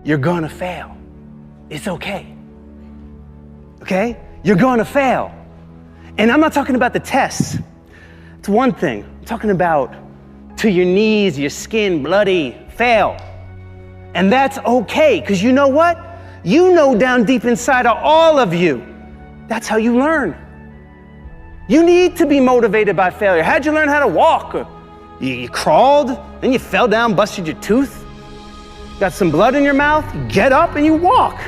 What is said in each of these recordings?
You're gonna fail. It's okay. Okay? You're gonna fail. And I'm not talking about the tests. It's one thing. I'm talking about to your knees, your skin, bloody, fail. And that's okay, because you know what? You know down deep inside of all of you, that's how you learn. You need to be motivated by failure. How'd you learn how to walk? You crawled, then you fell down, busted your tooth, got some blood in your mouth, you get up and you walk,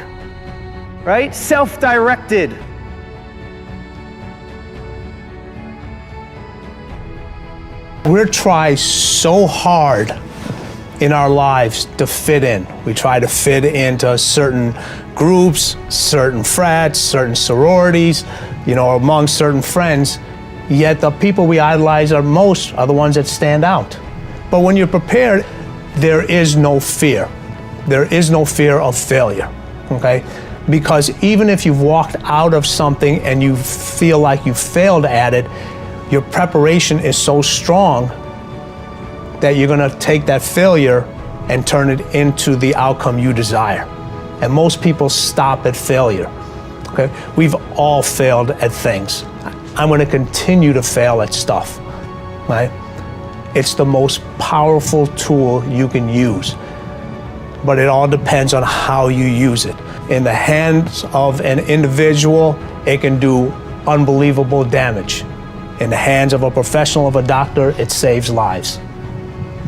right? Self-directed. We try so hard in our lives to fit in. We try to fit into certain groups, certain frats, certain sororities, among certain friends. Yet the people we idolize most are the ones that stand out. But when you're prepared, there is no fear. There is no fear of failure, okay? Because even if you've walked out of something and you feel like you failed at it, your preparation is so strong that you're gonna take that failure and turn it into the outcome you desire. And most people stop at failure, okay? We've all failed at things. I'm gonna continue to fail at stuff, right? It's the most powerful tool you can use, but it all depends on how you use it. In the hands of an individual, it can do unbelievable damage. In the hands of a professional, of a doctor, it saves lives.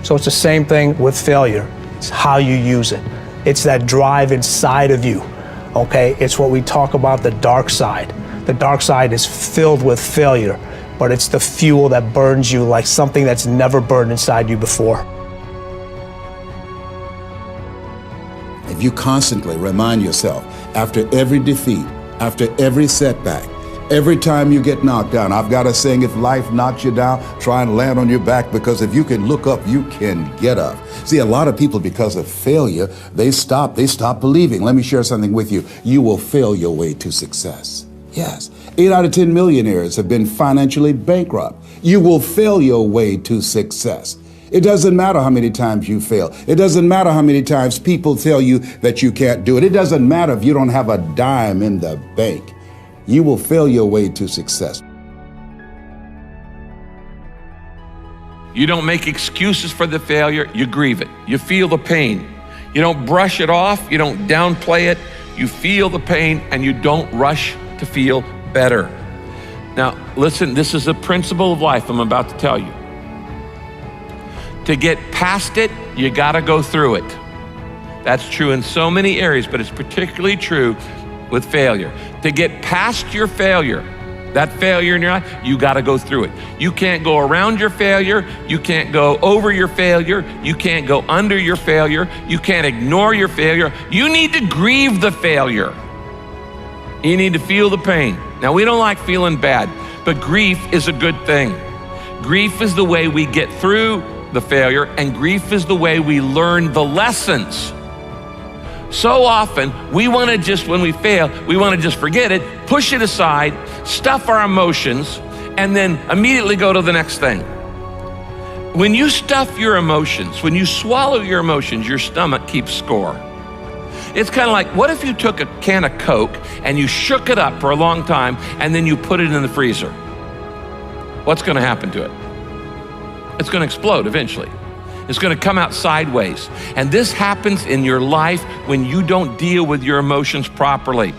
So it's the same thing with failure. It's how you use it. It's that drive inside of you, okay? It's what we talk about, the dark side. The dark side is filled with failure, but it's the fuel that burns you like something that's never burned inside you before. If you constantly remind yourself, after every defeat, after every setback, every time you get knocked down, I've got a saying, if life knocks you down, try and land on your back, because if you can look up, you can get up. See, a lot of people, because of failure, they stop believing. Let me share something with you. You will fail your way to success. Yes, 8 out of 10 millionaires have been financially bankrupt. You will fail your way to success. It doesn't matter how many times you fail. It doesn't matter how many times people tell you that you can't do it. It doesn't matter if you don't have a dime in the bank. You will fail your way to success. You don't make excuses for the failure, you grieve it. You feel the pain. You don't brush it off, you don't downplay it. You feel the pain and you don't rush to feel better. Now, listen, this is a principle of life I'm about to tell you. To get past it, you gotta go through it. That's true in so many areas, but it's particularly true with failure. To get past your failure, that failure in your life, you gotta go through it. You can't go around your failure, you can't go over your failure, you can't go under your failure, you can't ignore your failure. You need to grieve the failure. You need to feel the pain. Now, we don't like feeling bad, but grief is a good thing. Grief is the way we get through the failure, and grief is the way we learn the lessons. So often, we want to just, when we fail, we want to just forget it, push it aside, stuff our emotions, and then immediately go to the next thing. When you stuff your emotions, when you swallow your emotions, your stomach keeps score. It's kind of like, what if you took a can of Coke and you shook it up for a long time and then you put it in the freezer? What's going to happen to it? It's going to explode eventually. It's going to come out sideways. And this happens in your life when you don't deal with your emotions properly.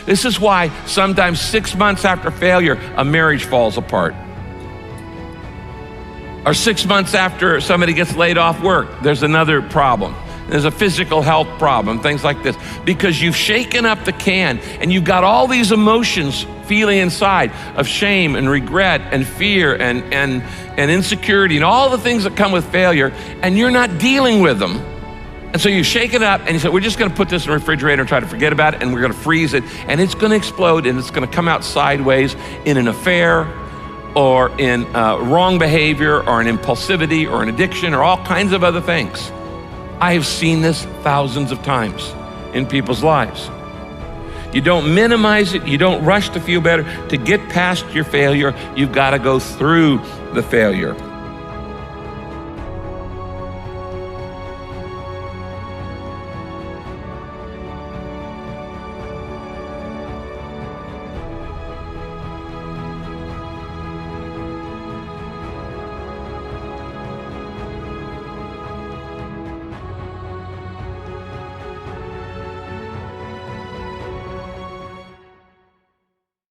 This is why sometimes 6 months after failure, a marriage falls apart. Or 6 months after somebody gets laid off work, there's another problem. There's a physical health problem, things like this. Because you've shaken up the can and you've got all these emotions feeling inside of shame and regret and fear and insecurity and all the things that come with failure, and you're not dealing with them. And so you shake it up and you say, we're just gonna put this in the refrigerator and try to forget about it, and we're gonna freeze it, and it's gonna explode, and it's gonna come out sideways in an affair or in wrong behavior or an impulsivity or an addiction or all kinds of other things. I have seen this thousands of times in people's lives. You don't minimize it, you don't rush to feel better. To get past your failure, you've got to go through the failure.